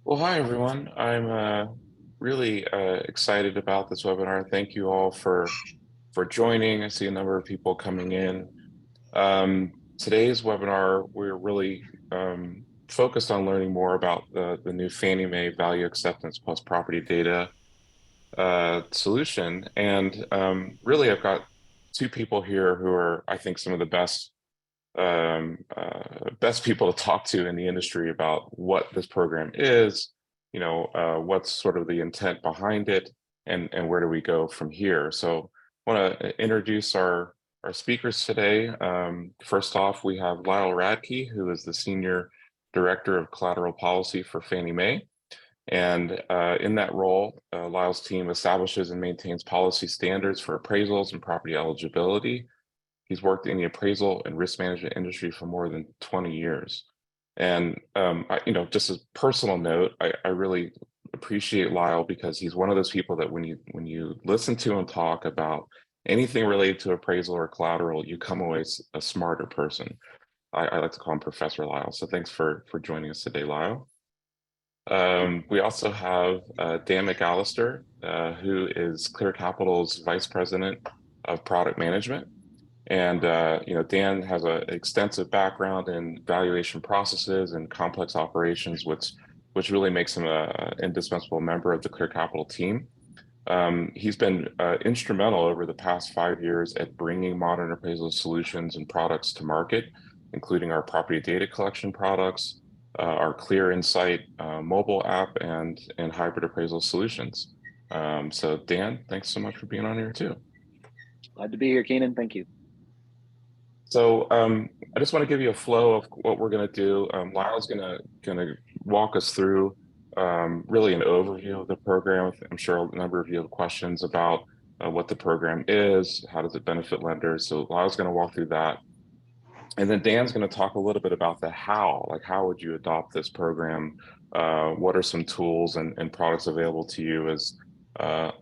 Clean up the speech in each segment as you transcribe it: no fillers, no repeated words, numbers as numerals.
Well, hi everyone. I'm really excited about this webinar. Thank you all for joining. I see a number of people coming in. Today's webinar, we're really focused on learning more about the new Fannie Mae Value Acceptance plus Property Data solution. And really, I've got two people here who are, I think, some of the best people to talk to in the industry about what this program is, what's sort of the intent behind it, and where do we go from here. So I want to introduce our speakers today. First off, we have Lyle Radke, who is the Senior Director of Collateral Policy for Fannie Mae. And in that role, Lyle's team establishes and maintains policy standards for appraisals and property eligibility. He's worked in the appraisal and risk management industry for more than 20 years. And, just as a personal note, I really appreciate Lyle because he's one of those people that when you listen to him talk about anything related to appraisal or collateral, you come away a smarter person. I like to call him Professor Lyle. So thanks for joining us today, Lyle. We also have Dan McAllister, who is Clear Capital's Vice President of Product Management. And Dan has an extensive background in valuation processes and complex operations, which really makes him an indispensable member of the Clear Capital team. He's been instrumental over the past 5 years at bringing modern appraisal solutions and products to market, including our property data collection products, our Clear Insight mobile app, and hybrid appraisal solutions. So Dan, thanks so much for being on here too. Glad to be here, Keenan. Thank you. So I just want to give you a flow of what we're going to do. Lyle's going to walk us through really an overview of the program. I'm sure a number of you have questions about what the program is, how does it benefit lenders. So Lyle's going to walk through that. And then Dan's going to talk a little bit about the how, like how would you adopt this program? What are some tools and products available to you as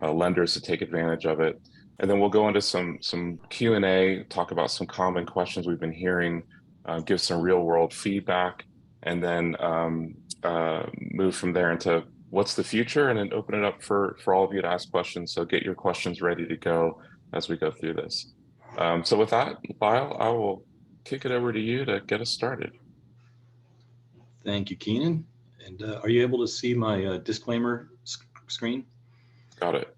lenders to take advantage of it? And then we'll go into some Q&A, talk about some common questions we've been hearing, give some real world feedback, and then move from there into what's the future, and then open it up for all of you to ask questions. So get your questions ready to go as we go through this. So with that, Lyle, I will kick it over to you to get us started. Thank you, Keenan. And are you able to see my disclaimer screen? Got it.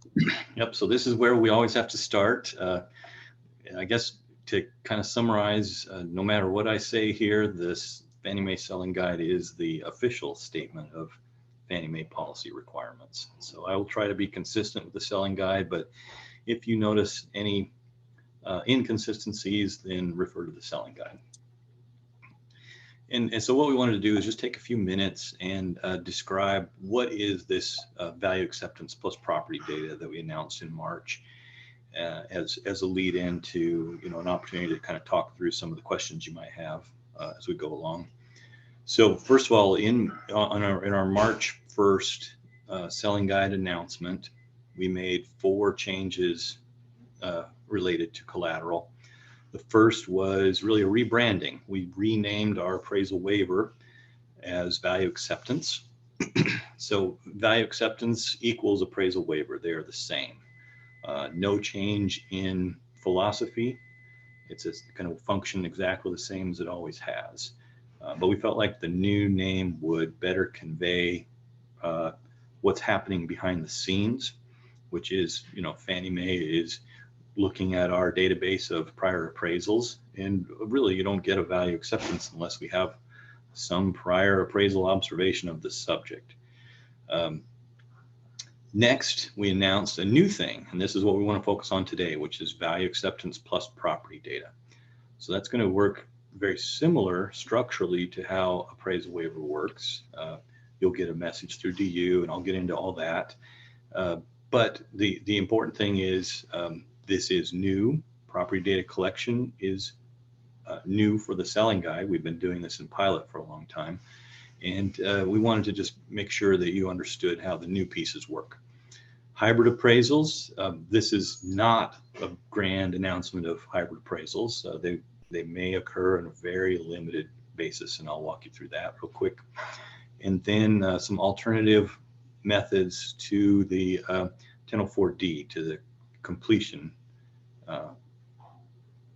Yep. So this is where we always have to start. I guess to kind of summarize, no matter what I say here, this Fannie Mae Selling Guide is the official statement of Fannie Mae policy requirements. So I will try to be consistent with the Selling Guide, but if you notice any inconsistencies, then refer to the Selling Guide. And so what we wanted to do is just take a few minutes and describe what is this value acceptance plus property data that we announced in March as a lead into an opportunity to kind of talk through some of the questions you might have as we go along. So first of all, in our March 1st Selling Guide announcement, we made 4 changes related to collateral. The first was really a rebranding. We renamed our appraisal waiver as value acceptance. So value acceptance equals appraisal waiver. They are the same. No change in philosophy. It's a kind of function exactly the same as it always has. But we felt like the new name would better convey what's happening behind the scenes, which is, Fannie Mae is looking at our database of prior appraisals, and really you don't get a value acceptance unless we have some prior appraisal observation of the subject. Next, we announced a new thing, and this is what we want to focus on today, which is value acceptance plus property data. So that's going to work very similar structurally to how appraisal waiver works. You'll get a message through DU, and I'll get into all that. But the important thing is this is new. Property data collection is new for the Selling Guide. We've been doing this in pilot for a long time. And we wanted to just make sure that you understood how the new pieces work. Hybrid appraisals, this is not a grand announcement of hybrid appraisals. They may occur on a very limited basis, and I'll walk you through that real quick. and then some alternative methods to the 1004D, to the completion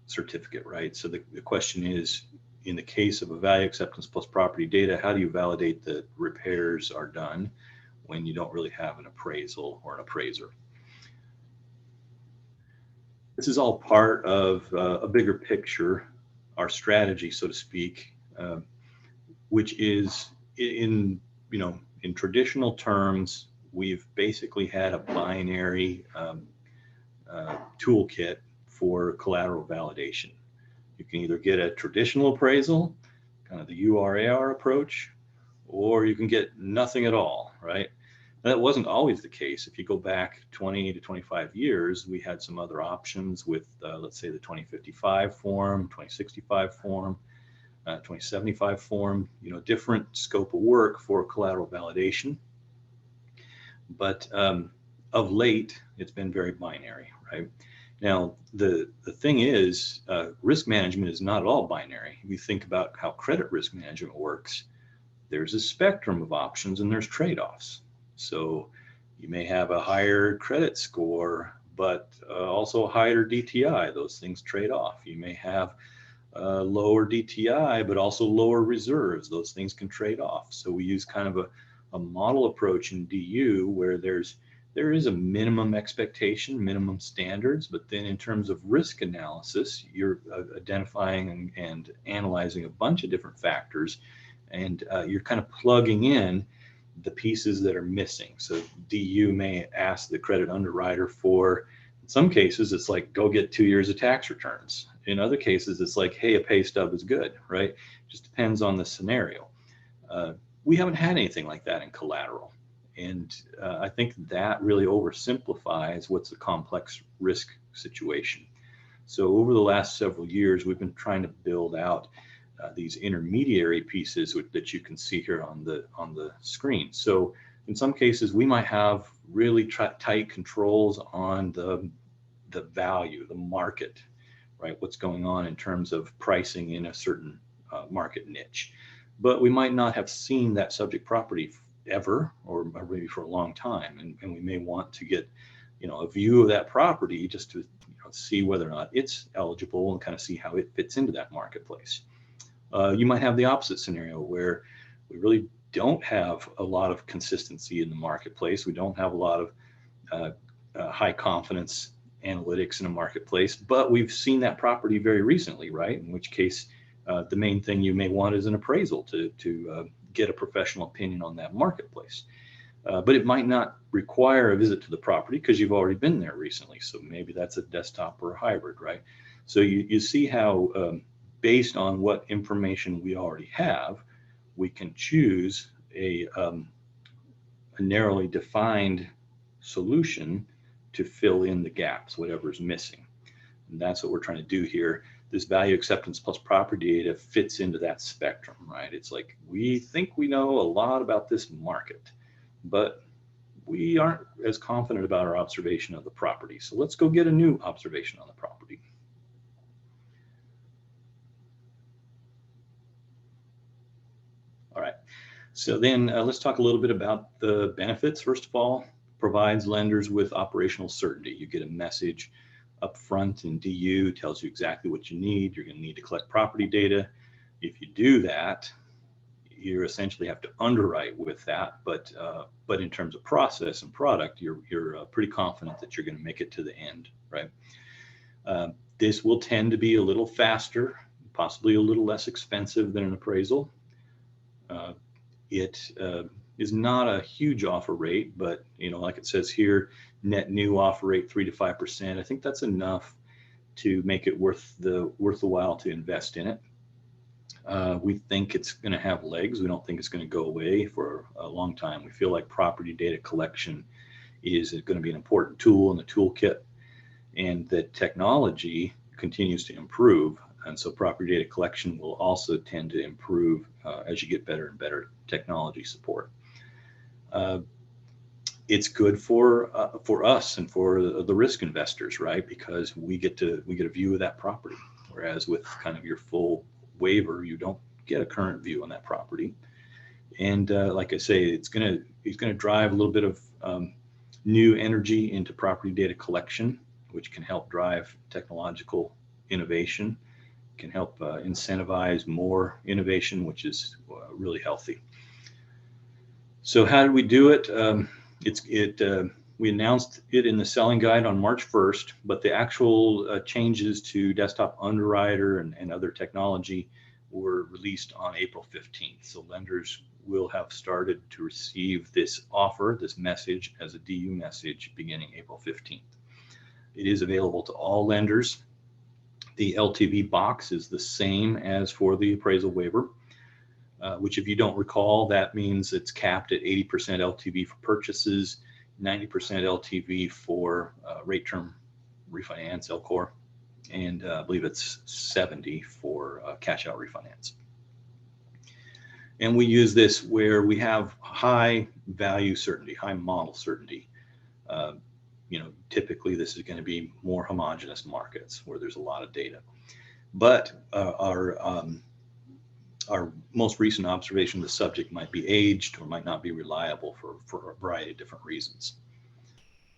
certificate, right? So the question is, in the case of a value acceptance plus property data, how do you validate that repairs are done when you don't really have an appraisal or an appraiser? This is all part of a bigger picture, our strategy, so to speak, which is in traditional terms, we've basically had a binary toolkit for collateral validation. You can either get a traditional appraisal, kind of the URAR approach, or you can get nothing at all, right? That wasn't always the case. If you go back 20 to 25 years, we had some other options with, let's say, the 2055 form, 2065 form, 2075 form, different scope of work for collateral validation. But of late, it's been very binary, right? Now, the thing is, risk management is not at all binary. If you think about how credit risk management works, there's a spectrum of options and there's trade-offs. So you may have a higher credit score, but also a higher DTI. Those things trade off. You may have lower DTI, but also lower reserves. Those things can trade off. So we use kind of a model approach in DU where there is a minimum expectation, minimum standards, but then in terms of risk analysis, you're identifying and analyzing a bunch of different factors, and you're kind of plugging in the pieces that are missing. So DU may ask the credit underwriter for, in some cases, it's like, go get 2 years of tax returns. In other cases, it's like, hey, a pay stub is good, right? Just depends on the scenario. We haven't had anything like that in collateral. And I think that really oversimplifies what's a complex risk situation. So over the last several years, we've been trying to build out these intermediary pieces that you can see here on the screen. So in some cases, we might have really tight controls on the value, the market, right? What's going on in terms of pricing in a certain market niche. But we might not have seen that subject property ever, or maybe for a long time, and we may want to get a view of that property just to see whether or not it's eligible and kind of see how it fits into that marketplace. You might have the opposite scenario where we really don't have a lot of consistency in the marketplace. We don't have a lot of high confidence analytics in a marketplace, but we've seen that property very recently, right? In which case, the main thing you may want is an appraisal to get a professional opinion on that marketplace. But it might not require a visit to the property because you've already been there recently. So maybe that's a desktop or a hybrid, right? So you see how based on what information we already have, we can choose a narrowly defined solution to fill in the gaps, whatever's missing. And that's what we're trying to do here. This value acceptance plus property data fits into that spectrum, right? It's like, we think we know a lot about this market, but we aren't as confident about our observation of the property. So let's go get a new observation on the property. All right, so then let's talk a little bit about the benefits. First of all, provides lenders with operational certainty. You get a message up front in DU, tells you exactly what you need. You're going to need to collect property data. If you do that, you essentially have to underwrite with that. But in terms of process and product, you're pretty confident that you're going to make it to the end, right? This will tend to be a little faster, possibly a little less expensive than an appraisal. It is not a huge offer rate, but like it says here, net new offer rate 3 to 5%. I think that's enough to make it worth the while to invest in it. We think it's going to have legs. We don't think it's going to go away for a long time. We feel like property data collection is going to be an important tool in the toolkit, and that technology continues to improve. And so property data collection will also tend to improve as you get better and better technology support. It's good for us and for the risk investors, right? Because we get a view of that property, whereas with kind of your full waiver, you don't get a current view on that property. And like I say, it's going to drive a little bit of new energy into property data collection, which can help drive technological innovation, can help incentivize more innovation, which is really healthy. So how did we do it? We announced it in the selling guide on March 1st, but the actual changes to desktop underwriter and other technology were released on April 15th. So lenders will have started to receive this offer, this message, as a DU message beginning April 15th. It is available to all lenders. The LTV box is the same as for the appraisal waiver, which, if you don't recall, that means it's capped at 80% LTV for purchases, 90% LTV for rate term refinance, LCOR, and I believe it's 70 for cash out refinance. And we use this where we have high value certainty, high model certainty. Typically this is going to be more homogeneous markets where there's a lot of data. But our most recent observation, the subject might be aged or might not be reliable for a variety of different reasons.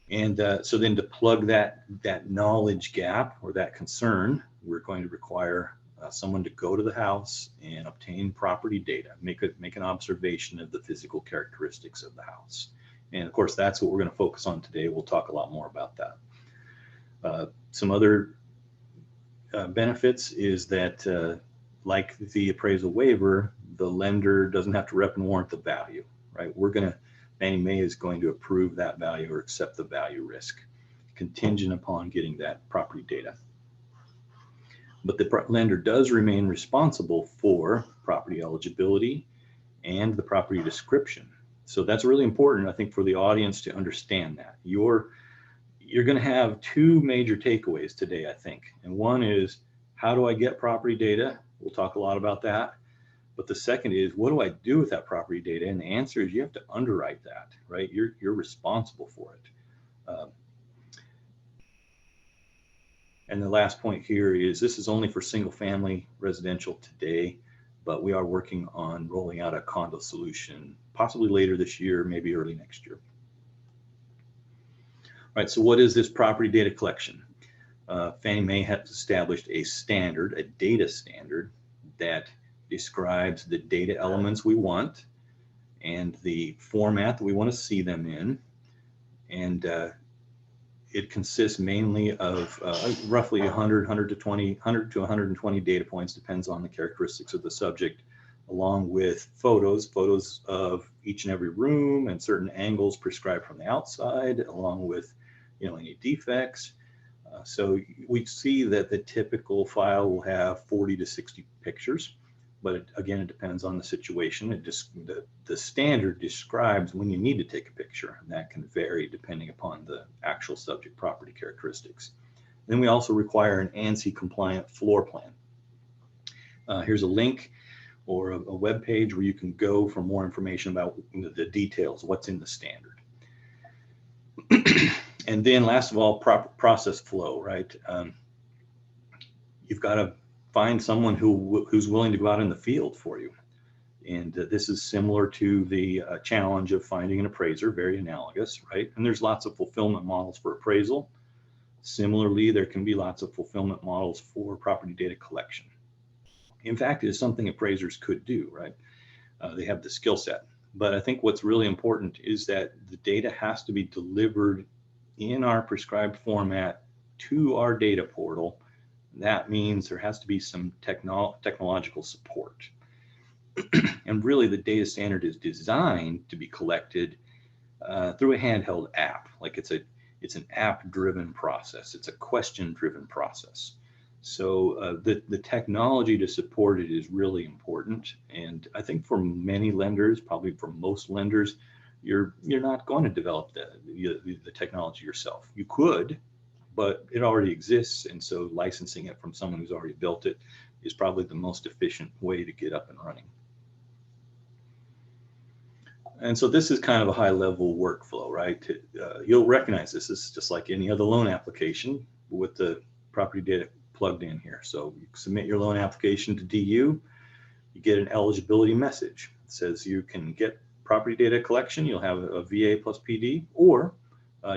And so then to plug that knowledge gap or that concern, we're going to require someone to go to the house and obtain property data, make an observation of the physical characteristics of the house. And of course, that's what we're going to focus on today. We'll talk a lot more about that. Some other benefits is that like the appraisal waiver, the lender doesn't have to rep and warrant the value, right? Fannie Mae is going to approve that value or accept the value risk contingent upon getting that property data. But the lender does remain responsible for property eligibility and the property description. So that's really important, I think, for the audience to understand that. You're going to have two major takeaways today, I think. And one is, how do I get property data? We'll talk a lot about that. But the second is, what do I do with that property data? And the answer is, you have to underwrite that, right? You're responsible for it. And the last point here is, this is only for single family residential today, but we are working on rolling out a condo solution possibly later this year, maybe early next year. All right, so what is this property data collection? Fannie Mae has established a standard, a data standard, that describes the data elements we want and the format that we want to see them in. And it consists mainly of roughly 100 to 120 data points, depends on the characteristics of the subject, along with photos of each and every room and certain angles prescribed from the outside, along with any defects. So we see that the typical file will have 40 to 60 pictures, but again, it depends on the situation. The standard describes when you need to take a picture, and that can vary depending upon the actual subject property characteristics. Then we also require an ANSI compliant floor plan. Here's a link or a web page where you can go for more information about the details, what's in the standard. And then last of all, process flow, right? You've got to find someone who's willing to go out in the field for you. And this is similar to the challenge of finding an appraiser, very analogous, right? And there's lots of fulfillment models for appraisal. Similarly, there can be lots of fulfillment models for property data collection. In fact, it is something appraisers could do, right? They have the skill set. But I think what's really important is that the data has to be delivered in our prescribed format to our data portal. That means there has to be some technological support. And really, the data standard is designed to be collected through a handheld app. Like it's an app-driven process. It's a question-driven process. So the technology to support it is really important. And I think for many lenders, probably for most lenders, you're not going to develop the technology yourself. You could, but it already exists. And so licensing it from someone who's already built it is probably the most efficient way to get up and running. And so this is kind of a high level workflow, right? You'll recognize this is just like any other loan application with the property data plugged in here. So you submit your loan application to DU. you get an eligibility message. It says you can get property data collection, you'll have a VA plus PD, or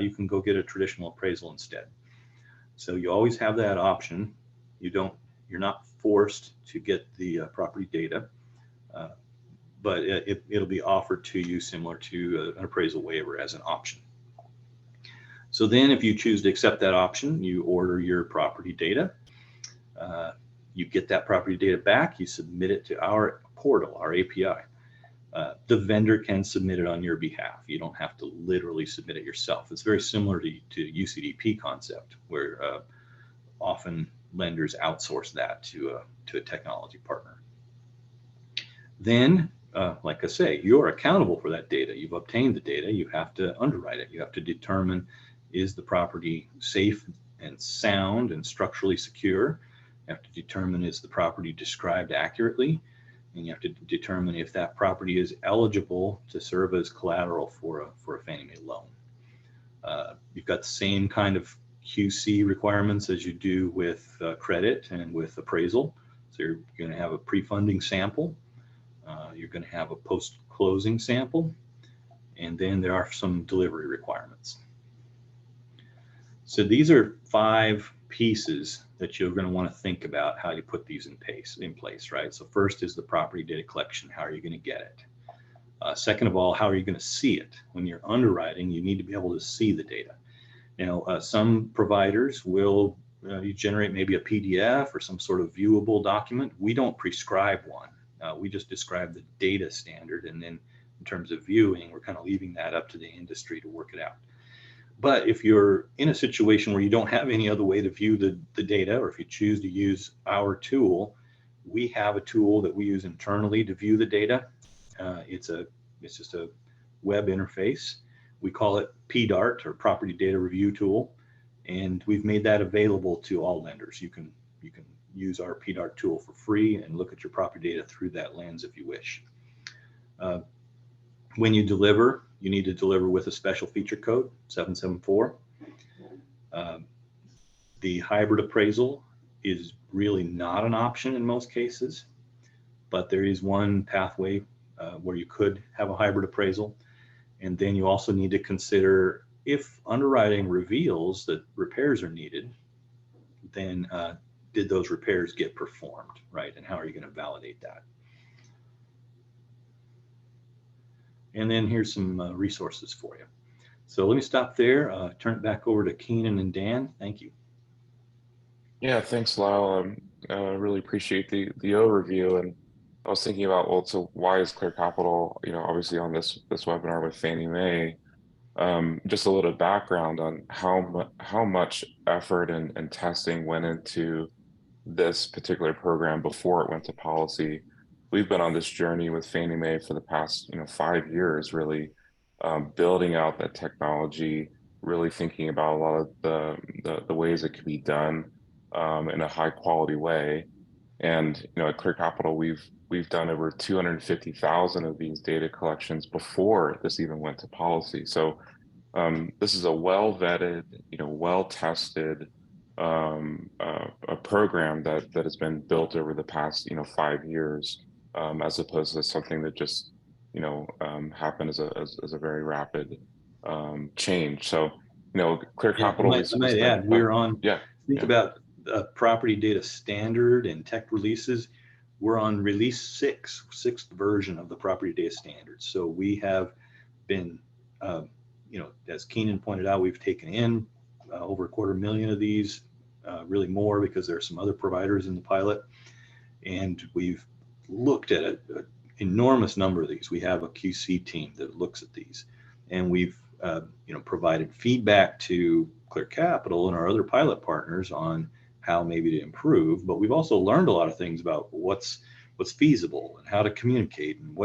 you can go get a traditional appraisal instead. So you always have that option. You're not forced to get the property data, but it'll be offered to you similar to an appraisal waiver as an option. So then if you choose to accept that option, you order your property data. You get that property data back, you submit it to our portal, our API. The vendor can submit it on your behalf. You don't have to literally submit it yourself. It's very similar to UCDP concept, where often lenders outsource that to a technology partner. Then, like I say, you're accountable for that data. You've obtained the data. You have to underwrite it. You have to determine, is the property safe and sound and structurally secure? You have to determine, is the property described accurately? And you have to determine if that property is eligible to serve as collateral for a Fannie Mae loan. You've got the same kind of QC requirements as you do with credit and with appraisal. So you're going to have a pre-funding sample. You're going to have a post-closing sample. And then there are some delivery requirements. So these are 5 pieces that you're going to want to think about how you put these in place, right? So first is the property data collection. How are you going to get it? Second of all, how are you going to see it? When you're underwriting, you need to be able to see the data. Some providers will you generate maybe a PDF or some sort of viewable document. We don't prescribe one. We just describe the data standard. And then in terms of viewing, we're kind of leaving that up to the industry to work it out. But if you're in a situation where you don't have any other way to view the data, or if you choose to use our tool, we have a tool that we use internally to view the data. It's just a web interface. We call it PDART, or Property Data Review Tool, and we've made that available to all lenders. You can use our PDART tool for free and look at your property data through that lens if you wish. When you deliver, you need to deliver with a special feature code, 774. The hybrid appraisal is really not an option in most cases, but there is one pathway where you could have a hybrid appraisal. And then you also need to consider, if underwriting reveals that repairs are needed, then did those repairs get performed, right? And how are you going to validate that? And then here's some resources for you. So let me stop there, turn it back over to Keenan and Dan. Thank you. Yeah, thanks, Lyle. Really appreciate the overview. And I was thinking about, well, so why is Clear Capital, obviously on this webinar with Fannie Mae? Just a little background on how much effort and testing went into this particular program before it went to policy. We've been on this journey with Fannie Mae for the past 5 years, really building out that technology, really thinking about a lot of the ways it can be done in a high quality way. And at Clear Capital, we've done over 250,000 of these data collections before this even went to policy. So this is a well vetted, well tested a program that has been built over the past 5 years, as opposed to something that just happened as a very rapid change. So Clear Capital I might add, we're on. Yeah. Think about property data standard and tech releases. We're on release 6th version of the property data standard. So we have been, as Keenan pointed out, we've taken in over 250,000 of these, really more because there are some other providers in the pilot. And we've looked at an enormous number of these. We have a QC team that looks at these, and we've provided feedback to Clear Capital and our other pilot partners on how maybe to improve. But we've also learned a lot of things about what's feasible and how to communicate and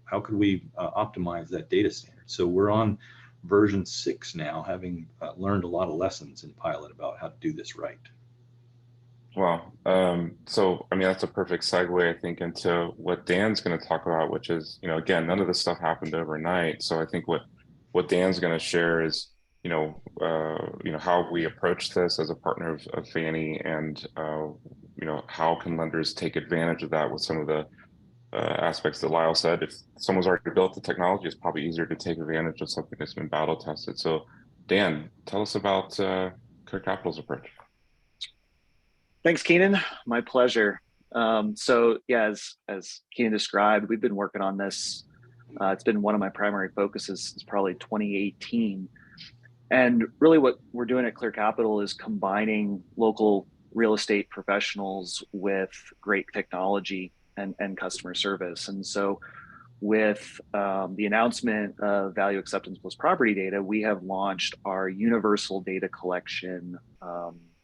how could we optimize that data standard. So we're on version 6 now, having learned a lot of lessons in pilot about how to do this right. Wow. So, that's a perfect segue, I think, into what Dan's going to talk about, which is, again, none of this stuff happened overnight. So I think what Dan's going to share is, how we approach this as a partner of Fannie, and, how can lenders take advantage of that with some of the aspects that Lyle said. If someone's already built the technology, it's probably easier to take advantage of something that's been battle tested. So, Dan, tell us about Clear Capital's approach. Thanks, Keenan. My pleasure. So yeah, as Keenan described, we've been working on this. It's been one of my primary focuses since probably 2018. And really what we're doing at Clear Capital is combining local real estate professionals with great technology and customer service. And so with the announcement of value acceptance plus property data, we have launched our universal data collection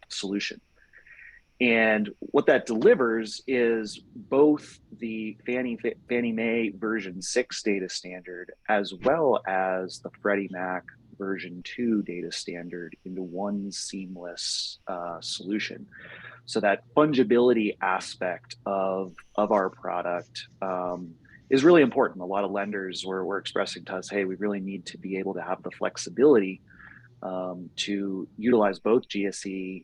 solution. And what that delivers is both the Fannie Mae version 6 data standard, as well as the Freddie Mac version 2 data standard into one seamless solution. So that fungibility aspect of our product is really important. A lot of lenders were expressing to us, hey, we really need to be able to have the flexibility to utilize both GSE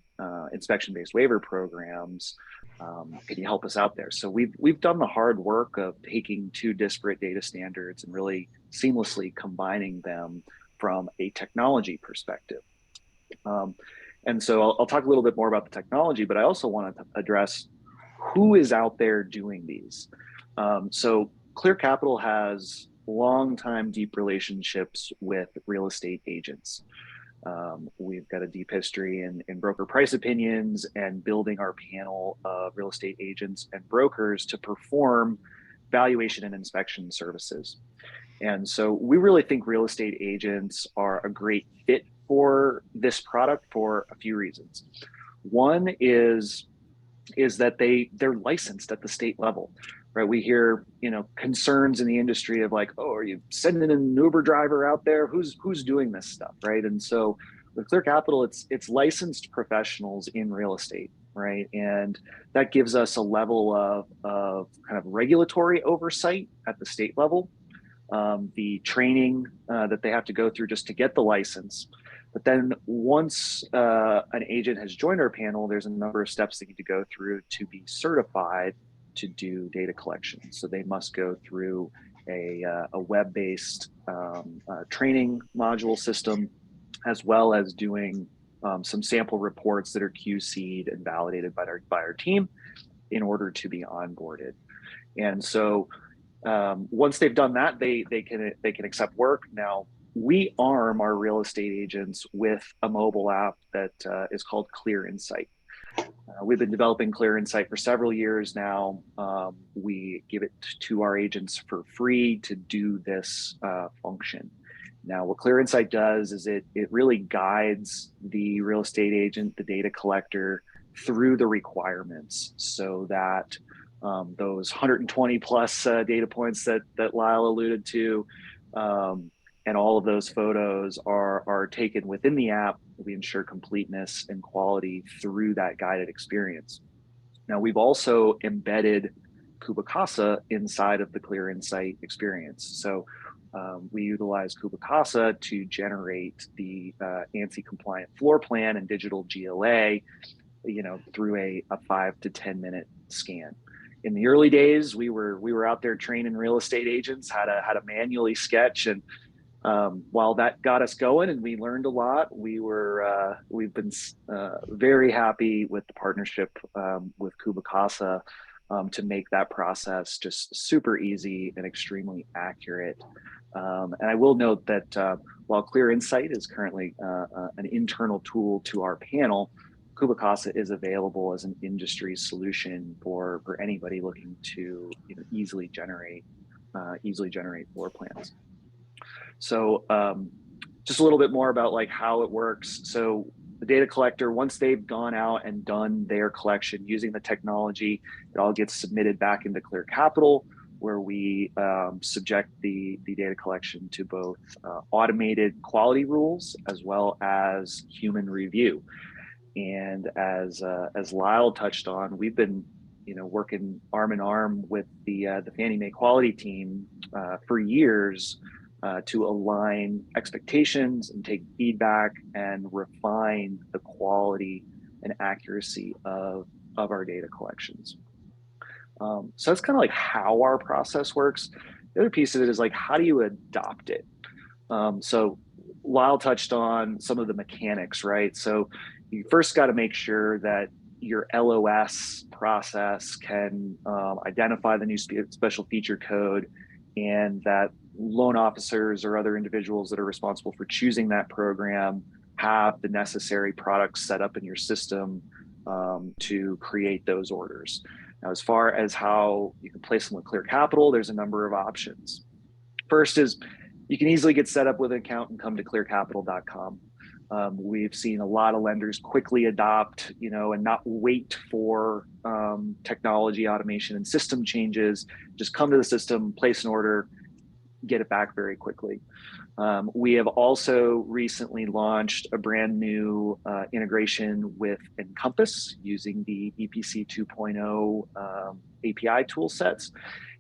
inspection-based waiver programs. Can you help us out there? So we've done the hard work of taking two disparate data standards and really seamlessly combining them from a technology perspective. And so I'll talk a little bit more about the technology, but I also want to address who is out there doing these. So Clear Capital has long-time deep relationships with real estate agents. We've got a deep history in broker price opinions and building our panel of real estate agents and brokers to perform valuation and inspection services. And so we really think real estate agents are a great fit for this product for a few reasons. One is that they're licensed at the state level, right? We hear, concerns in the industry of like, oh, are you sending an Uber driver out there? Who's doing this stuff, right? And so with Clear Capital, it's licensed professionals in real estate, right? And that gives us a level of kind of regulatory oversight at the state level, the training that they have to go through just to get the license. But then once an agent has joined our panel, there's a number of steps they need to go through to be certified to do data collection. So they must go through a web-based training module system, as well as doing some sample reports that are QC'd and validated by our team in order to be onboarded. And so once they've done that, they can accept work. Now, we arm our real estate agents with a mobile app that is called Clear Insight. We've been developing Clear Insight for several years now. We give it to our agents for free to do this function. Now, what Clear Insight does is it really guides the real estate agent, the data collector, through the requirements so that those 120 plus data points that Lyle alluded to, and all of those photos are taken within the app. We ensure completeness and quality through that guided experience. Now, we've also embedded Kubicasa inside of the Clear Insight experience. So we utilize Kubicasa to generate the ANSI compliant floor plan and digital GLA, through a 5 to 10 minute scan. In the early days, we were out there training real estate agents how to manually sketch, and while that got us going and we learned a lot, we've been very happy with the partnership with Kubicasa to make that process just super easy and extremely accurate. And I will note that while Clear Insight is currently an internal tool to our panel, Kubicasa is available as an industry solution for anybody looking to easily generate floor plans. So just a little bit more about like how it works. So the data collector, once they've gone out and done their collection using the technology, it all gets submitted back into Clear Capital, where we subject the data collection to both automated quality rules as well as human review. And as Lyle touched on, we've been working arm in arm with the Fannie Mae quality team for years to align expectations and take feedback and refine the quality and accuracy of our data collections. So that's kind of like how our process works. The other piece of it is like, how do you adopt it? So Lyle touched on some of the mechanics, right? So you first got to make sure that your LOS process can identify the new special feature code, and that loan officers or other individuals that are responsible for choosing that program have the necessary products set up in your system to create those orders. Now, as far as how you can place them with Clear Capital, there's a number of options. First is you can easily get set up with an account and come to clearcapital.com. We've seen a lot of lenders quickly adopt, and not wait for technology, automation, and system changes. Just come to the system, place an order, get it back very quickly. We have also recently launched a brand new integration with Encompass using the EPC 2.0 API tool sets.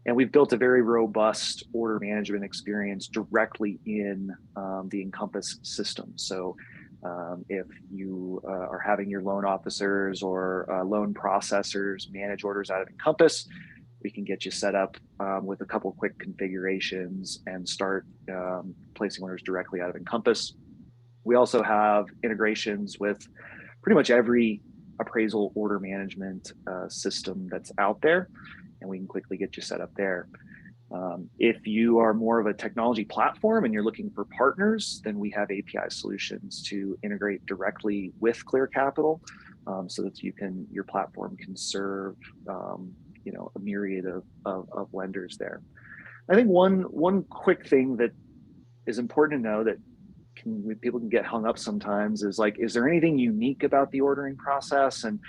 And we've built a very robust order management experience directly in the Encompass system. So if you are having your loan officers or loan processors manage orders out of Encompass, we can get you set up with a couple quick configurations and start placing orders directly out of Encompass. We also have integrations with pretty much every appraisal order management system that's out there, and we can quickly get you set up there. If you are more of a technology platform and you're looking for partners, then we have API solutions to integrate directly with Clear Capital, so that your platform can serve a myriad of lenders there. I think one quick thing that is important to know that people can get hung up sometimes is like, is there anything unique about the ordering process? And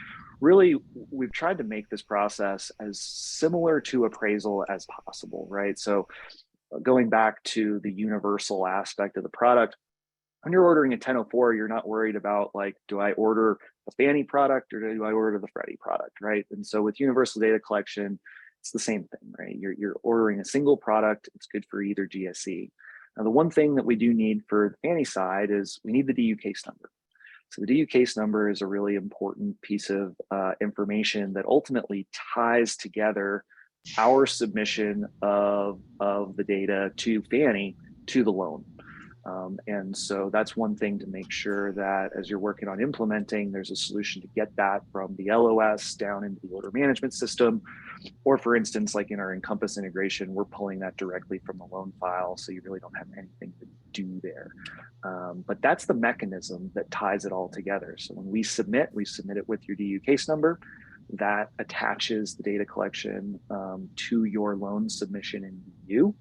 really, we've tried to make this process as similar to appraisal as possible, right? So going back to the universal aspect of the product, when you're ordering a 1004, you're not worried about like, do I order the Fannie product or do I order the Freddie product, right? And so with universal data collection, it's the same thing, right? You're ordering a single product. It's good for either GSE. Now, the one thing that we do need for the Fannie side is we need the DU case number. So the DU case number is a really important piece of information that ultimately ties together our submission of the data to Fannie to the loan. And so that's one thing to make sure that as you're working on implementing, there's a solution to get that from the LOS down into the order management system. Or for instance, like in our Encompass integration, we're pulling that directly from the loan file. So you really don't have anything to do there. But that's the mechanism that ties it all together. So when we submit it with your DU case number that attaches the data collection to your loan submission in DU.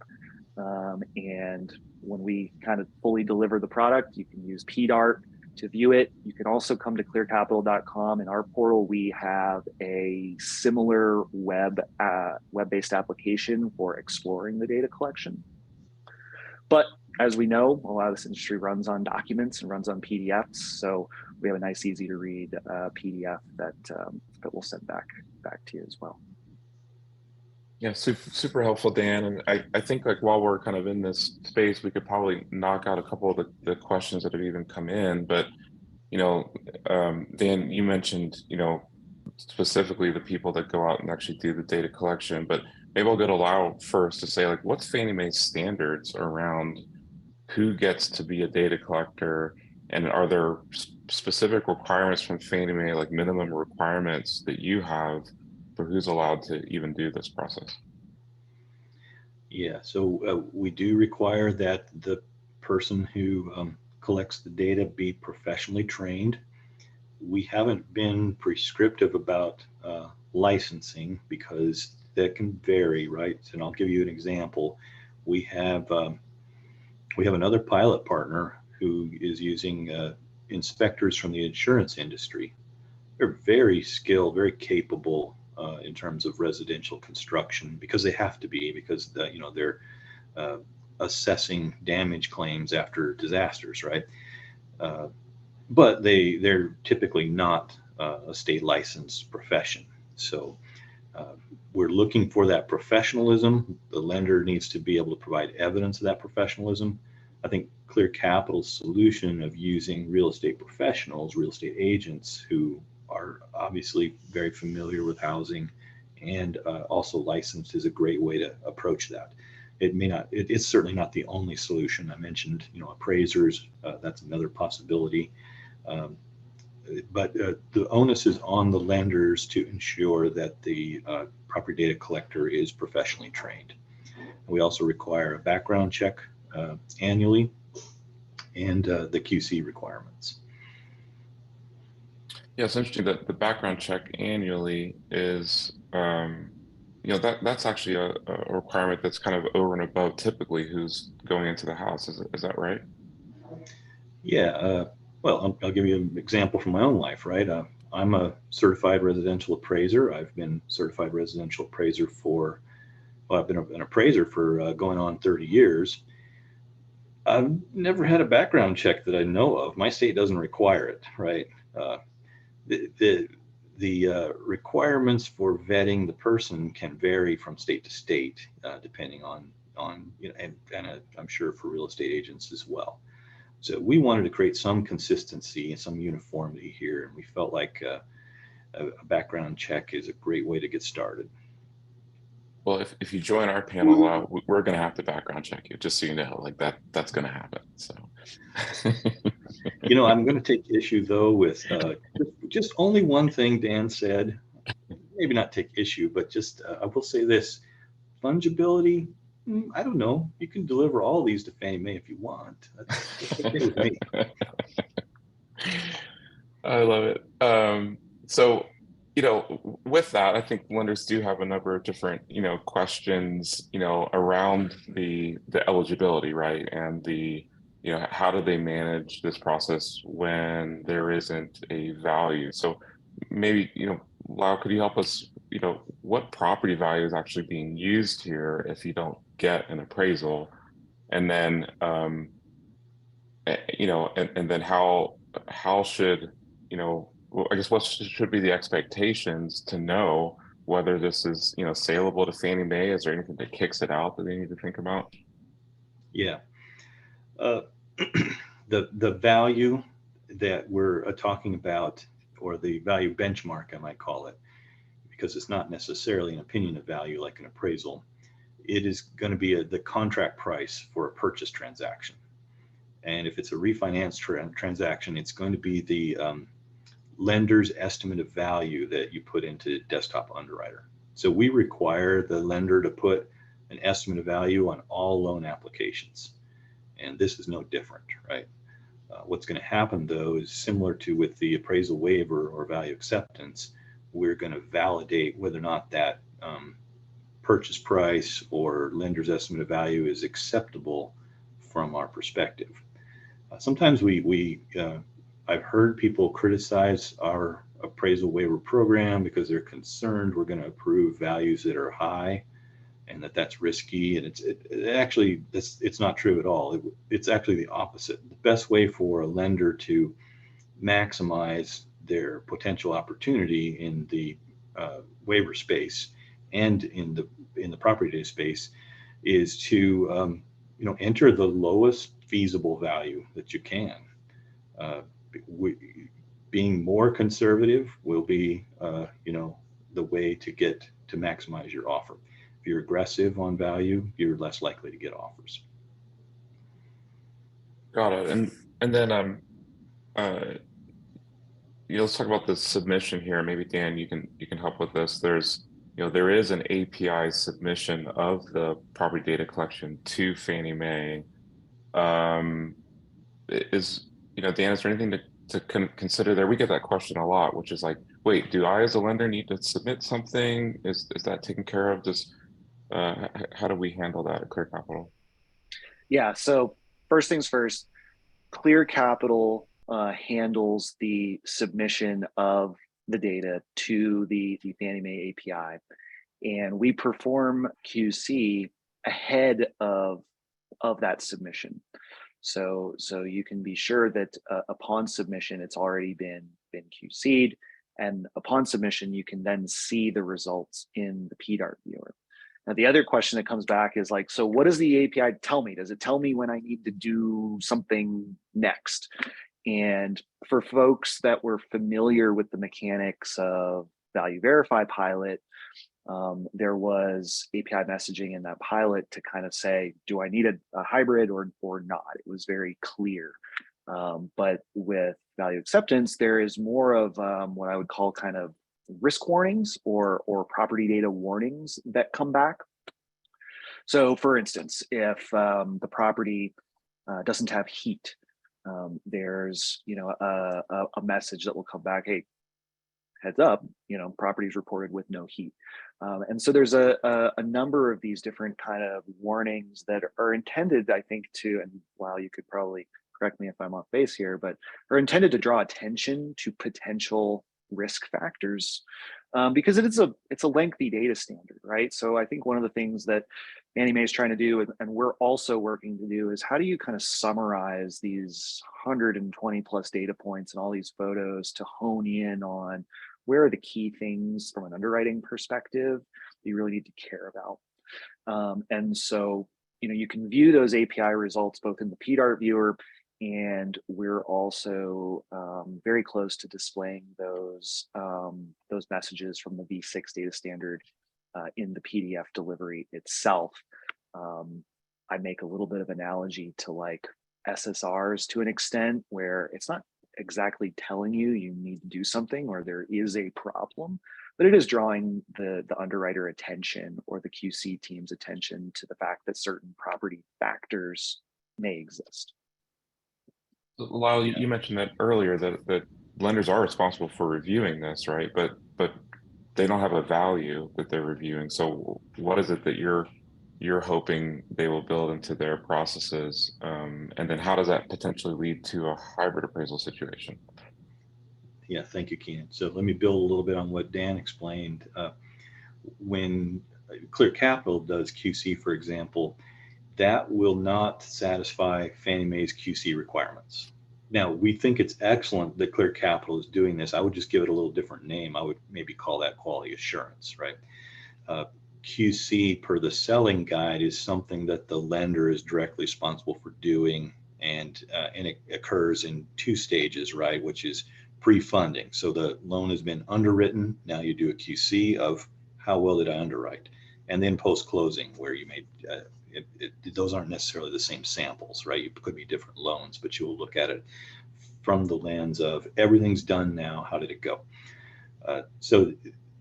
And when we kind of fully deliver the product, you can use PDART to view it. You can also come to clearcapital.com. In our portal, we have a similar web-based application for exploring the data collection. But as we know, a lot of this industry runs on documents and runs on PDFs. So we have a nice, easy to read PDF that we'll send back to you as well. Yeah, super helpful, Dan. And I think like while we're kind of in this space, we could probably knock out a couple of the questions that have even come in. But, Dan, you mentioned, specifically the people that go out and actually do the data collection, but maybe I'll go to Lyle first to say like, what's Fannie Mae's standards around who gets to be a data collector? And are there specific requirements from Fannie Mae, like minimum requirements that you have for who's allowed to even do this process? Yeah, so we do require that the person who collects the data be professionally trained. We haven't been prescriptive about licensing because that can vary, right? And I'll give you an example. We have another pilot partner who is using inspectors from the insurance industry. They're very skilled, very capable in terms of residential construction because they have to be, because they're assessing damage claims after disasters, right? But they're typically not a state licensed profession. So we're looking for that professionalism. The lender needs to be able to provide evidence of that professionalism. I think Clear Capital's solution of using real estate professionals, real estate agents who are obviously very familiar with housing and also licensed is a great way to approach that. It may not, it's certainly not the only solution. I mentioned, appraisers, that's another possibility. Um, but the onus is on the lenders to ensure that the property data collector is professionally trained. We also require a background check annually and the QC requirements. Yeah, it's interesting that the background check annually is, that's actually a requirement that's kind of over and above typically who's going into the house. Is that right? Yeah, well, I'll give you an example from my own life, right? I'm a certified residential appraiser. I've been certified residential appraiser for, well, I've been an appraiser for going on 30 years. I've never had a background check that I know of. My state doesn't require it, right? Uh, the requirements for vetting the person can vary from state to state, depending on and I'm sure for real estate agents as well. So we wanted to create some consistency and some uniformity here, and we felt like a background check is a great way to get started. Well, if you join our panel, we're going to have to background check you, just so you know, like that's going to happen. So, I'm going to take issue though with just only one thing Dan said. Maybe not take issue, but just I will say this: fungibility. I don't know. You can deliver all these to Fannie Mae if you want. That's okay with me. I love it. So, with that, I think lenders do have a number of different, questions, around the eligibility, right? And how do they manage this process when there isn't a value? So maybe, Lau, could you help us, what property value is actually being used here if you don't get an appraisal? And then, and then how should, well, I guess what should be the expectations to know whether this is, saleable to Fannie Mae? Is there anything that kicks it out that they need to think about? Yeah. Uh, the value that we're talking about, or the value benchmark, I might call it, because it's not necessarily an opinion of value like an appraisal. It is going to be the contract price for a purchase transaction. And if it's a refinance transaction, it's going to be the lender's estimate of value that you put into Desktop Underwriter. So we require the lender to put an estimate of value on all loan applications. And this is no different, right? What's going to happen though is similar to with the appraisal waiver or value acceptance, we're going to validate whether or not that purchase price or lender's estimate of value is acceptable from our perspective. Sometimes I've heard people criticize our appraisal waiver program because they're concerned we're going to approve values that are high and that's risky. And it's not true at all. It's actually the opposite. The best way for a lender to maximize their potential opportunity in the waiver space and in the property data space is to enter the lowest feasible value that you can. Being more conservative will be the way to maximize your offer. If you're aggressive on value, you're less likely to get offers. Got it. And then let's talk about the submission here. Maybe Dan, you can help with this. There is an API submission of the property data collection to Fannie Mae. Dan, is there anything to consider there? We get that question a lot, which is like, wait, do I as a lender need to submit something? Is that taken care of? How do we handle that at Clear Capital? Yeah. So first things first, Clear Capital handles the submission of the data to the Fannie Mae API, and we perform QC ahead of that submission. So you can be sure that upon submission, it's already been QC'd, and upon submission, you can then see the results in the PDART viewer. Now, the other question that comes back is like, so what does the API tell me? Does it tell me when I need to do something next? And for folks that were familiar with the mechanics of Value Verify Pilot, There was API messaging in that pilot to kind of say, do I need a hybrid or not? It was very clear. But with value acceptance, there is more of what I would call kind of risk warnings or property data warnings that come back. So for instance, if the property doesn't have heat, there's a message that will come back, hey, heads up, properties reported with no heat. And so there's a number of these different kind of warnings that are intended, I think, to, and while you could probably correct me if I'm off base here, but are intended to draw attention to potential risk factors, because it's a lengthy data standard, right? So I think one of the things that Fannie Mae is trying to do, and we're also working to do, is how do you kind of summarize these 120 plus data points and all these photos to hone in on where are the key things from an underwriting perspective that you really need to care about. And so, you can view those API results both in the PDART viewer, and we're also very close to displaying those messages from the V6 data standard in the PDF delivery itself. I make a little bit of analogy to like SSRs to an extent, where it's not exactly telling you need to do something or there is a problem, but it is drawing the underwriter attention or the QC team's attention to the fact that certain property factors may exist. Lyle, you mentioned that earlier, that lenders are responsible for reviewing this, right? But they don't have a value that they're reviewing. So what is it that you're hoping they will build into their processes? And then how does that potentially lead to a hybrid appraisal situation? Yeah, thank you, Keenan. So let me build a little bit on what Dan explained. When Clear Capital does QC, for example, that will not satisfy Fannie Mae's QC requirements. Now, we think it's excellent that Clear Capital is doing this. I would just give it a little different name. I would maybe call that quality assurance, right? QC per the selling guide is something that the lender is directly responsible for doing, and it occurs in two stages, right? Which is pre-funding. So the loan has been underwritten. Now you do a QC of how well did I underwrite, and then post-closing, where you may those aren't necessarily the same samples, right? It could be different loans, but you will look at it from the lens of everything's done now. How did it go? So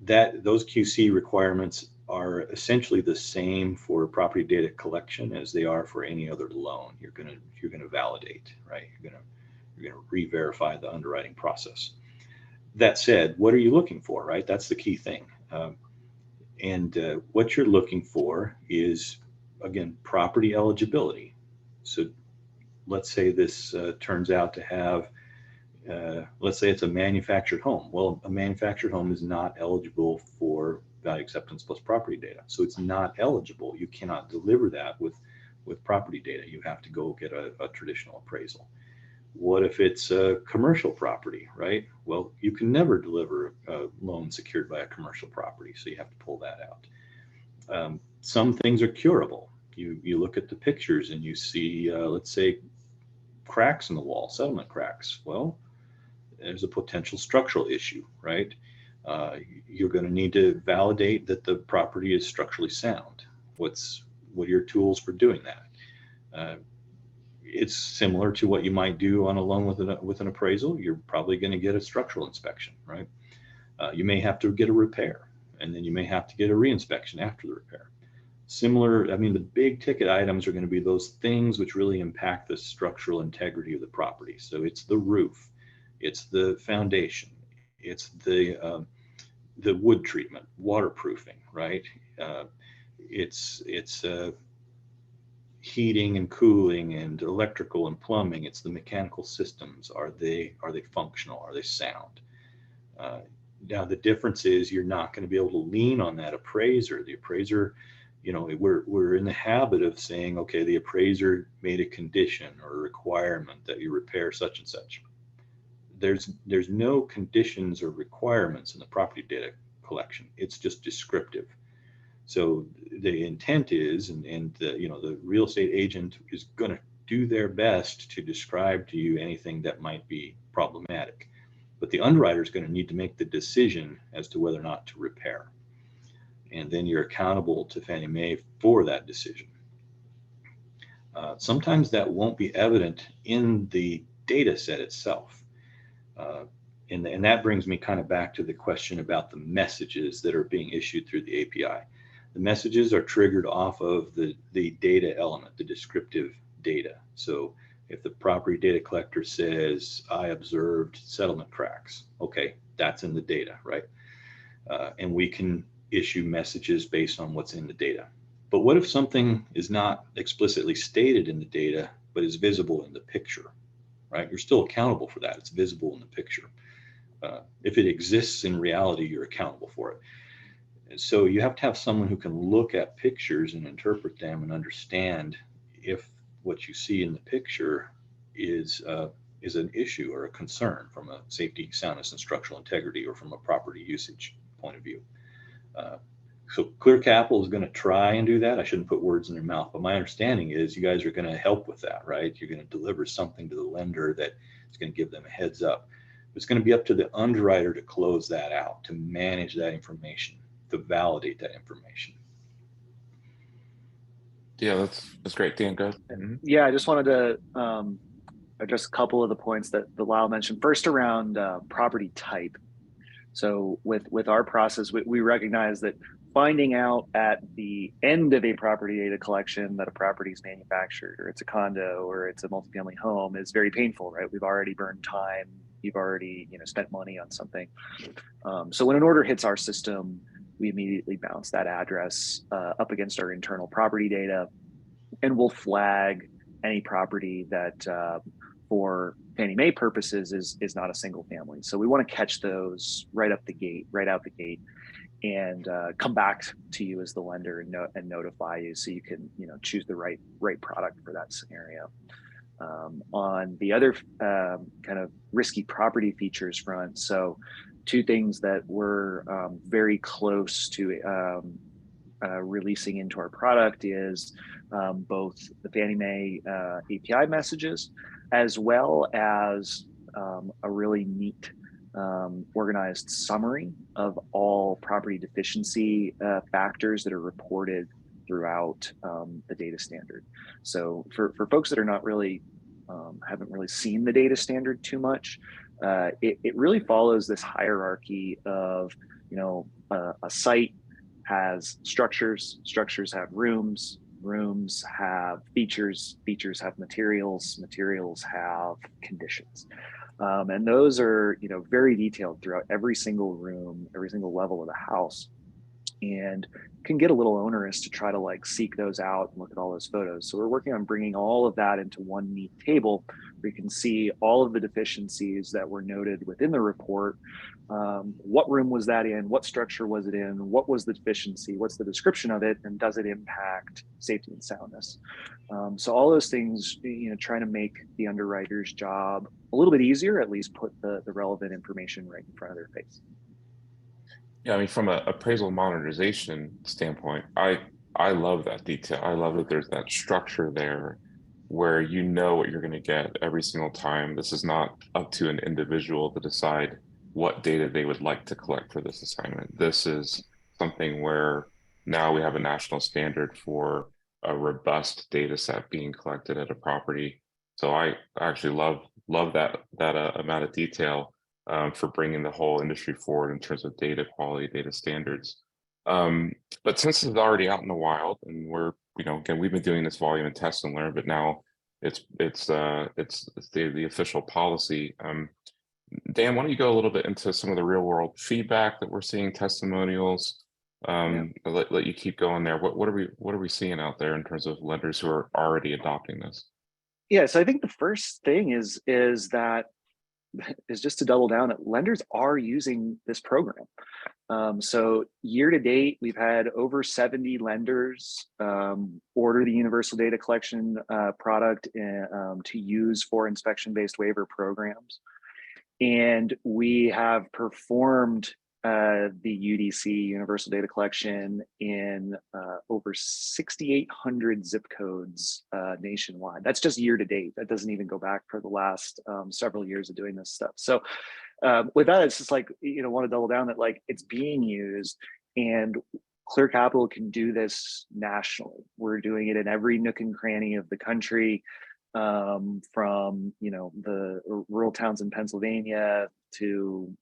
that those QC requirements are essentially the same for property data collection as they are for any other loan. You're gonna validate, right? You're gonna re-verify the underwriting process. That said, what are you looking for, right? That's the key thing. And what you're looking for is, again, property eligibility. So let's say this turns out to have, let's say it's a manufactured home. Well, a manufactured home is not eligible for value acceptance plus property data. So it's not eligible. You cannot deliver that with property data. You have to go get a traditional appraisal. What if it's a commercial property, right? Well, you can never deliver a loan secured by a commercial property, so you have to pull that out. Some things are curable. You look at the pictures and you see, let's say, cracks in the wall, settlement cracks. Well, there's a potential structural issue, right? You're going to need to validate that the property is structurally sound. What are your tools for doing that? It's similar to what you might do on a loan with an appraisal. You're probably going to get a structural inspection, right? You may have to get a repair, and then you may have to get a reinspection after the repair. Similar, I mean, the big ticket items are going to be those things which really impact the structural integrity of the property. So it's the roof, it's the foundation, it's the wood treatment, waterproofing, right? It's heating and cooling and electrical and plumbing. It's the mechanical systems. Are they functional? Are they sound? Now the difference is you're not going to be able to lean on that appraiser. The appraiser, we're in the habit of saying, okay, the appraiser made a condition or a requirement that you repair such and such. There's no conditions or requirements in the property data collection. It's just descriptive. So the intent is, and the real estate agent is going to do their best to describe to you anything that might be problematic, but the underwriter is going to need to make the decision as to whether or not to repair. and then you're accountable to Fannie Mae for that decision. Sometimes that won't be evident in the data set itself. And that brings me kind of back to the question about the messages that are being issued through the API. The messages are triggered off of the data element, the descriptive data. So if the property data collector says, I observed settlement cracks, okay, that's in the data, right? And we can issue messages based on what's in the data. But what if something is not explicitly stated in the data, but is visible in the picture, right? You're still accountable for that. It's visible in the picture. If it exists in reality, you're accountable for it. And so you have to have someone who can look at pictures and interpret them and understand if what you see in the picture is an issue or a concern from a safety, soundness, and structural integrity, or from a property usage point of view. So Clear Capital is going to try and do that. I shouldn't put words in their mouth, but my understanding is you guys are going to help with that, right? You're going to deliver something to the lender that is going to give them a heads up. It's going to be up to the underwriter to close that out, to manage that information, to validate that information. Yeah, that's great. Dan, go ahead. Mhm. Yeah, I just wanted to address a couple of the points that Lyle mentioned. First, around property type. So with our process, we recognize that finding out at the end of a property data collection that a property is manufactured, or it's a condo, or it's a multifamily home is very painful, right? We've already burned time. You've already spent money on something. So when an order hits our system, we immediately bounce that address up against our internal property data, and we'll flag any property that for Fannie Mae purposes is not a single family. So we want to catch those right out the gate, and come back to you as the lender and notify you, so you can choose the right product for that scenario. On the other kind of risky property features front, so two things that we're very close to releasing into our product is both the Fannie Mae API messages, as well as a really neat organized summary of all property deficiency factors that are reported throughout the data standard. So for folks that are not really haven't really seen the data standard too much, it really follows this hierarchy of a site has structures have rooms have features have materials have conditions, and those are very detailed throughout every single room, every single level of the house, and can get a little onerous to try to seek those out and look at all those photos. So we're working on bringing all of that into one neat table where you can see all of the deficiencies that were noted within the report. What room was that in? What structure was it in? What was the deficiency? What's the description of it? And does it impact safety and soundness? So all those things, trying to make the underwriter's job a little bit easier, at least put the relevant information right in front of their face. Yeah, I mean, from a appraisal modernization standpoint, I love that detail. I love that there's that structure there where you know what you're going to get every single time. This is not up to an individual to decide what data they would like to collect for this assignment. This is something where now we have a national standard for a robust data set being collected at a property. So I actually love that amount of detail for bringing the whole industry forward in terms of data quality, data standards. But since it's already out in the wild, and we're, again, we've been doing this volume and test and learn, but now it's the official policy. Dan, why don't you go a little bit into some of the real world feedback that we're seeing, testimonials? Let you keep going there. What are we seeing out there in terms of lenders who are already adopting this? Yeah, so I think the first thing is just to double down that lenders are using this program. So year to date, we've had over 70 lenders order the universal data collection product to use for inspection-based waiver programs. And we have performed the UDC, universal data collection, in over 6,800 zip codes nationwide. That's just year to date. That doesn't even go back for the last several years of doing this stuff. So with that, it's just want to double down that it's being used, and Clear Capital can do this nationally. We're doing it in every nook and cranny of the country, from the rural towns in Pennsylvania to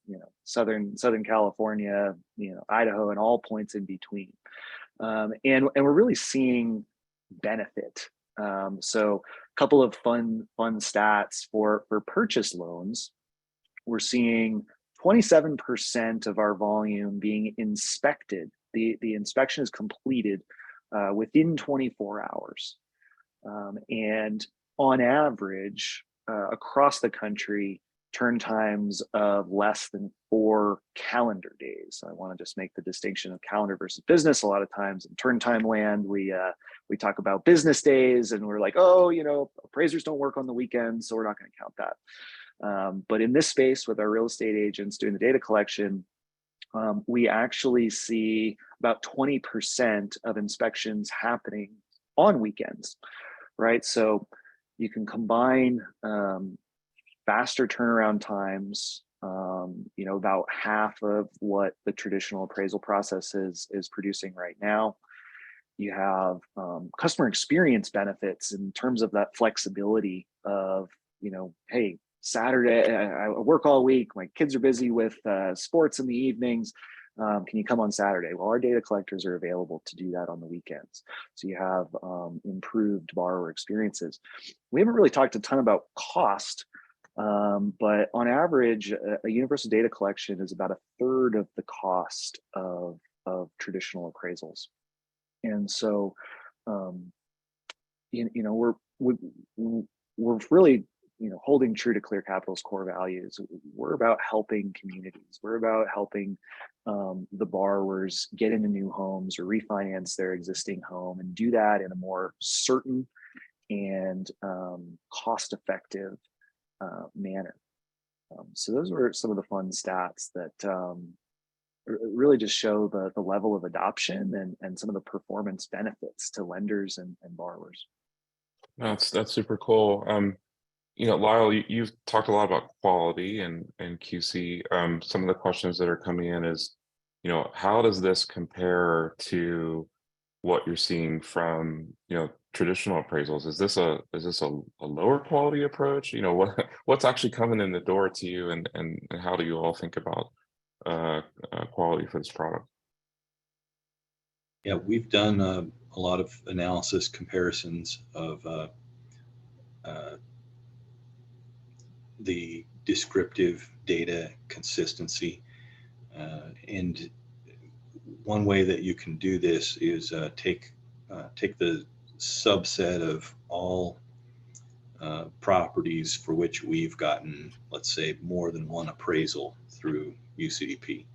Southern California, Idaho, and all points in between. And we're really seeing benefit. So a couple of fun stats for purchase loans. We're seeing 27% of our volume being inspected. The inspection is completed within 24 hours. And on average, across the country, turn times of less than 4 calendar days. I want to just make the distinction of calendar versus business. A lot of times in turn time land, we talk about business days, and we're like, oh, appraisers don't work on the weekends, so we're not going to count that. But in this space, with our real estate agents doing the data collection, we actually see about 20% of inspections happening on weekends, right? So you can combine faster turnaround times, about half of what the traditional appraisal process is producing right now. You have customer experience benefits in terms of that flexibility of, hey, Saturday, I work all week. My kids are busy with sports in the evenings. Can you come on Saturday? Well, our data collectors are available to do that on the weekends. So you have improved borrower experiences. We haven't really talked a ton about cost, but on average, a universal data collection is about a third of the cost of traditional appraisals. And so, we're really, holding true to Clear Capital's core values. We're about helping communities. We're about helping the borrowers get into new homes or refinance their existing home, and do that in a more certain and cost-effective manner. So those were some of the fun stats that really just show the level of adoption and some of the performance benefits to lenders and borrowers. That's super cool. Lyle, you've talked a lot about quality and QC. Some of the questions that are coming in is, how does this compare to what you're seeing from, traditional appraisals? Is this a lower quality approach? What's actually coming in the door to you, and how do you all think about quality for this product? Yeah, we've done a lot of analysis comparisons of the descriptive data consistency. And one way that you can do this is take the subset of all properties for which we've gotten, let's say, more than one appraisal through UCDP.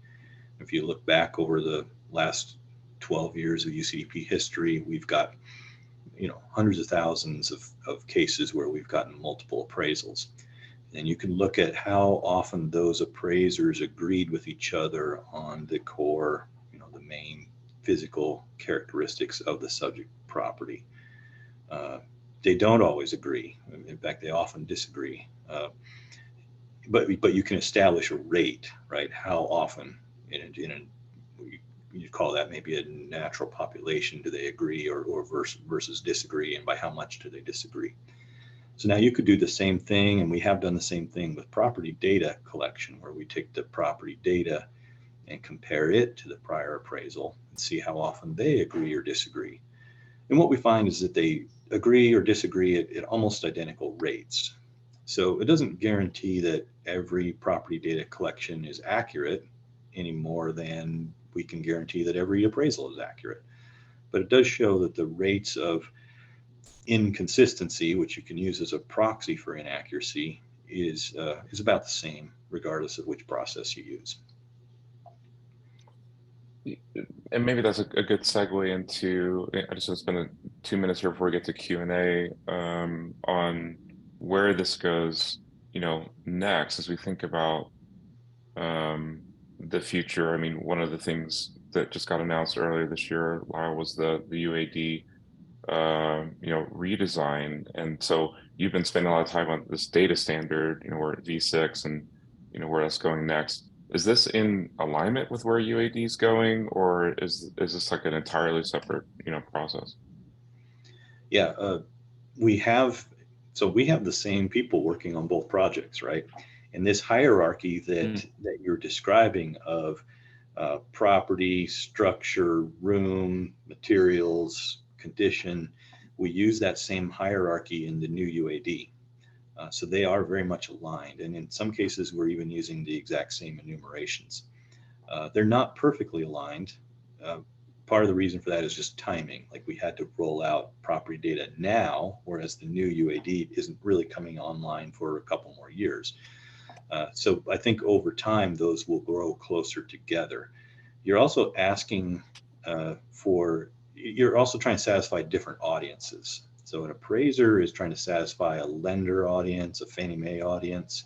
If you look back over the last 12 years of UCDP history, we've got hundreds of thousands of cases where we've gotten multiple appraisals. And you can look at how often those appraisers agreed with each other on the core, the main physical characteristics of the subject property. They don't always agree. In fact, they often disagree. But you can establish a rate, right? How often you'd call that maybe a natural population. Do they agree or versus disagree? And by how much do they disagree? So now you could do the same thing, and we have done the same thing with property data collection, where we take the property data and compare it to the prior appraisal and see how often they agree or disagree. And what we find is that they agree or disagree at almost identical rates. So it doesn't guarantee that every property data collection is accurate any more than we can guarantee that every appraisal is accurate. But it does show that the rates of inconsistency, which you can use as a proxy for inaccuracy, is about the same regardless of which process you use. And maybe that's a good segue into, I just want to spend 2 minutes here before we get to Q&A, on where this goes, next as we think about the future. I mean, one of the things that just got announced earlier this year, Lyle, was the UAD redesign. And so you've been spending a lot of time on this data standard, we're at V6 and where that's going next. Is this in alignment with where UAD is going, or is this like an entirely separate, process? Yeah, we have, so we have the same people working on both projects, right? And this hierarchy Mm, that you're describing of property, structure, room, materials, condition, we use that same hierarchy in the new UAD. So they are very much aligned. And in some cases, we're even using the exact same enumerations. They're not perfectly aligned. Uh, Part of the reason for that is just timing. Like we had to roll out property data now, whereas the new UAD isn't really coming online for a couple more years. So I think over time, those will grow closer together. You're also asking you're also trying to satisfy different audiences. So an appraiser is trying to satisfy a lender audience, a Fannie Mae audience,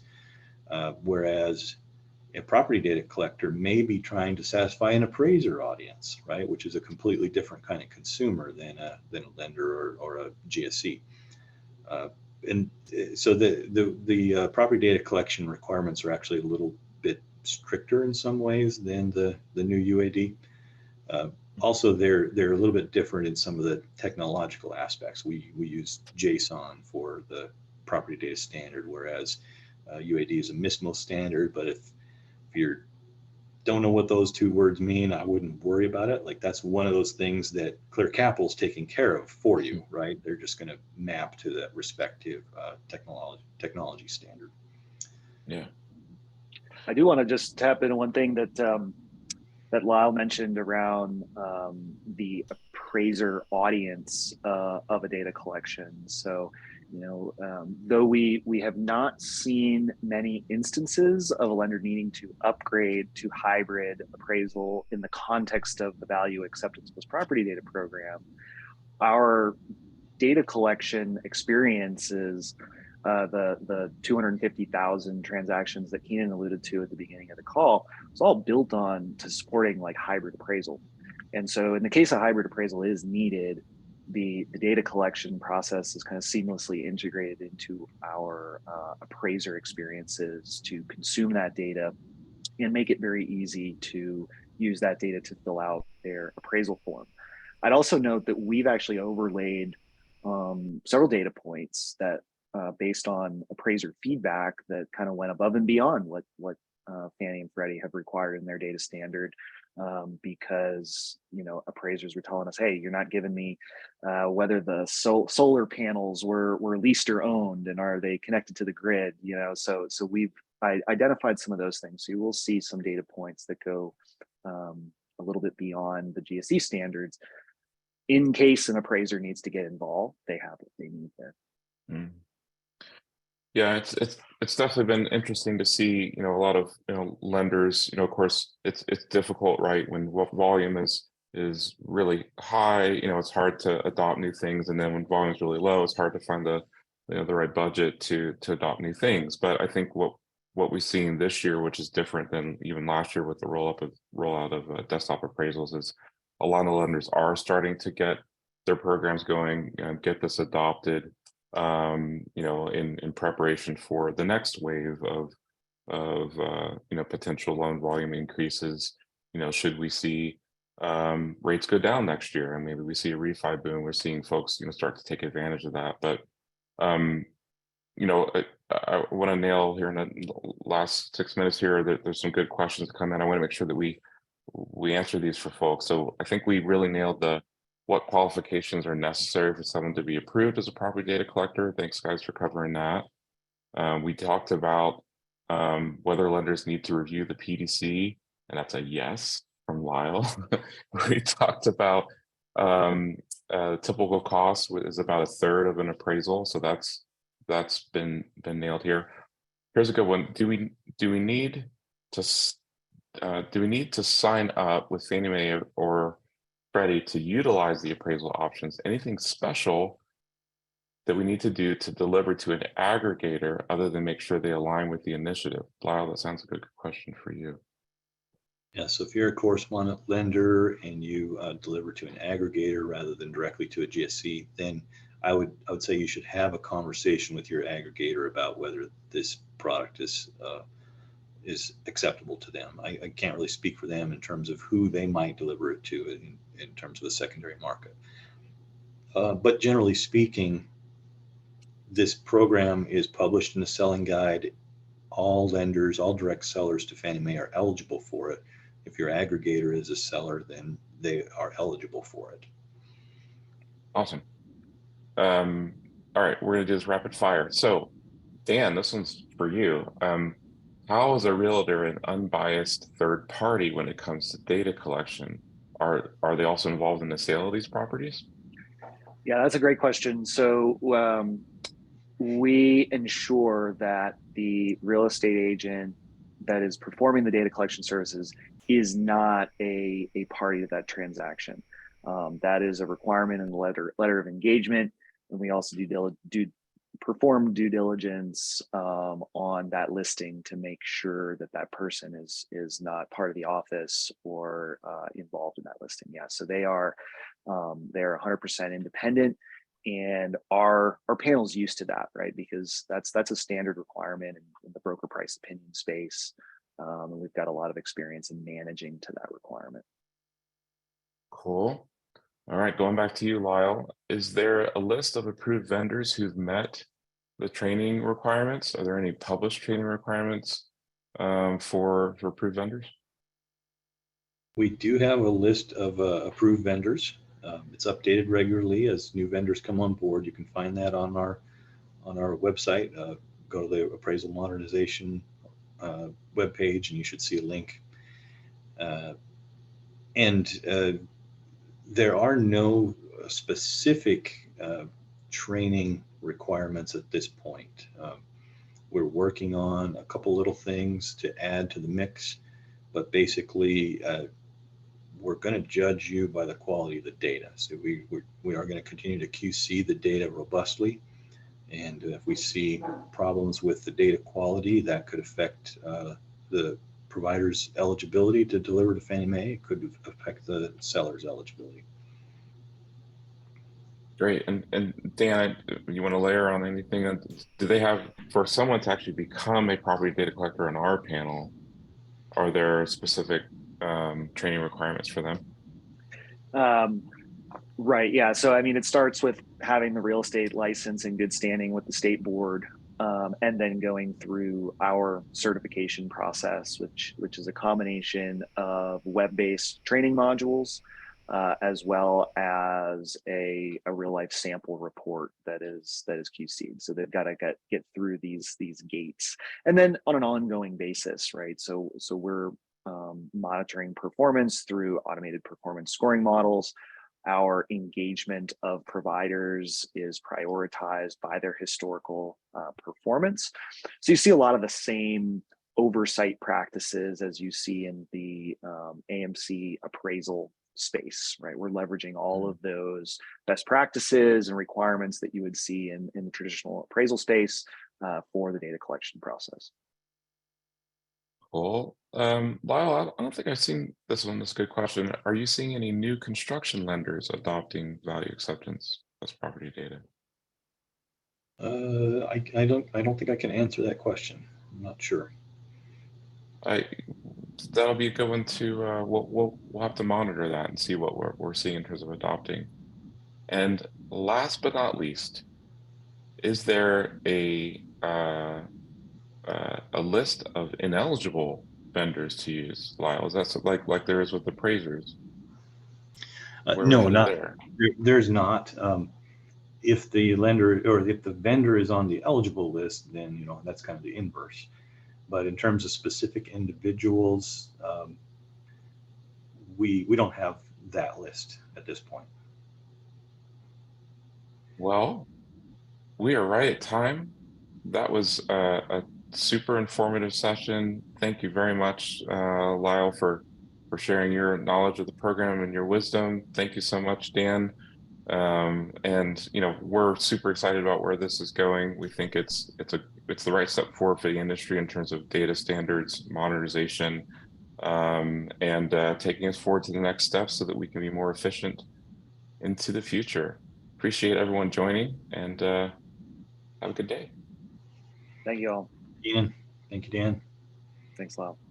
whereas a property data collector may be trying to satisfy an appraiser audience, right? Which is a completely different kind of consumer than a lender or a GSE. Uh, and so the property data collection requirements are actually a little bit stricter in some ways than the new UAD. Uh, Also, they're a little bit different in some of the technological aspects. We use JSON for the property data standard, whereas UAD is a MISMO standard. But if you don't know what those two words mean, I wouldn't worry about it. Like that's one of those things that Clear Capital's taking care of for you, right? They're just going to map to that respective technology standard. yeah. I do want to just tap into one thing that that Lyle mentioned around the appraiser audience of a data collection. So, though we have not seen many instances of a lender needing to upgrade to hybrid appraisal in the context of the value acceptance plus property data program, our data collection experiences, the 250,000 transactions that Keenan alluded to at the beginning of the call, it's all built on to supporting like hybrid appraisal. And so in the case of hybrid appraisal is needed, the data collection process is kind of seamlessly integrated into our appraiser experiences to consume that data and make it very easy to use that data to fill out their appraisal form. I'd also note that we've actually overlaid several data points that, based on appraiser feedback, that kind of went above and beyond what Fannie and Freddie have required in their data standard, because appraisers were telling us, hey, you're not giving me whether the solar panels were leased or owned, and are they connected to the grid. So we've identified some of those things. So you will see some data points that go a little bit beyond the GSE standards. In case an appraiser needs to get involved, they have what they need there. Mm. Yeah, it's definitely been interesting to see, a lot of, lenders, of course, it's difficult, right? When volume is really high, it's hard to adopt new things. And then when volume is really low, it's hard to find the right budget to adopt new things. But I think what we've seen this year, which is different than even last year with the rollout of desktop appraisals, is a lot of lenders are starting to get their programs going, get this adopted, in preparation for the next wave of potential loan volume increases. Should we see rates go down next year, and maybe we see a refi boom, we're seeing folks start to take advantage of that. But um, I want to nail here in the last 6 minutes here that there's some good questions to come in. I want to make sure that we answer these for folks. So I think we really nailed what qualifications are necessary for someone to be approved as a property data collector. Thanks, guys, for covering that. We talked about whether lenders need to review the PDC, and that's a yes from Lyle. We talked about typical cost is about a third of an appraisal, so that's been nailed here. Here's a good one. Do we need to sign up with Fannie Mae or Freddie to utilize the appraisal options? Anything special that we need to do to deliver to an aggregator other than make sure they align with the initiative? Lyle, that sounds like a good question for you. Yeah, so if you're a correspondent lender and you deliver to an aggregator rather than directly to a GSE, then I would say you should have a conversation with your aggregator about whether this product is is acceptable to them. I can't really speak for them in terms of who they might deliver it to in terms of the secondary market. But generally speaking, this program is published in the selling guide. All lenders, all direct sellers to Fannie Mae are eligible for it. If your aggregator is a seller, then they are eligible for it. Awesome. All right, we're gonna do this rapid fire. So, Dan, this one's for you. How is a realtor an unbiased third party when it comes to data collection? Are they also involved in the sale of these properties? Yeah, that's a great question. So we ensure that the real estate agent that is performing the data collection services is not a party to that transaction. That is a requirement in the letter of engagement, and we also perform due diligence on that listing to make sure that that person is not part of the office or involved in that listing. Yeah, so they're 100% independent, and our panel's used to that, right? Because that's a standard requirement in the broker price opinion space, and we've got a lot of experience in managing to that requirement. Cool. All right, going back to you, Lyle. Is there a list of approved vendors who've met the training requirements? Are there any published training requirements for approved vendors? We do have a list of approved vendors. It's updated regularly as new vendors come on board. You can find that on our website. Go to the appraisal modernization webpage, and you should see a link. There are no specific training requirements at this point. We're working on a couple little things to add to the mix, but basically we're going to judge you by the quality of the data. So we are going to continue to QC the data robustly, and if we see problems with the data quality that could affect the provider's eligibility to deliver to Fannie Mae, it could affect the seller's eligibility. Great. And Dan, you want to layer on anything? Do they have, for someone to actually become a property data collector on our panel, are there specific training requirements for them? Right. Yeah. So, I mean, it starts with having the real estate license in good standing with the state board, and then going through our certification process, which is a combination of web-based training modules, as well as a real life sample report that is QC'd. So they've got to get through these gates, and then on an ongoing basis, right? So we're monitoring performance through automated performance scoring models. Our engagement of providers is prioritized by their historical performance. So you see a lot of the same oversight practices as you see in the AMC appraisal space, right? We're leveraging all of those best practices and requirements that you would see in the traditional appraisal space for the data collection process. Cool. Lyle, I don't think I've seen this one. That's a good question. Are you seeing any new construction lenders adopting value acceptance as property data? I don't think I can answer that question. I'm not sure. That'll be a good one to we'll have to monitor that and see what we're seeing in terms of adopting. And last but not least, is there a list of ineligible vendors to use, Lyle? Is that like there is with appraisers? No, not there's not. If the lender or if the vendor is on the eligible list, then that's kind of the inverse. But in terms of specific individuals, we don't have that list at this point. Well, we are right at time. That was a super informative session. Thank you very much, Lyle, for sharing your knowledge of the program and your wisdom. Thank you so much, Dan. And we're super excited about where this is going. We think it's the right step forward for the industry in terms of data standards, modernization, and taking us forward to the next step so that we can be more efficient into the future. Appreciate everyone joining, and have a good day. Thank you all. Ian, thank you, Dan. Thanks a lot.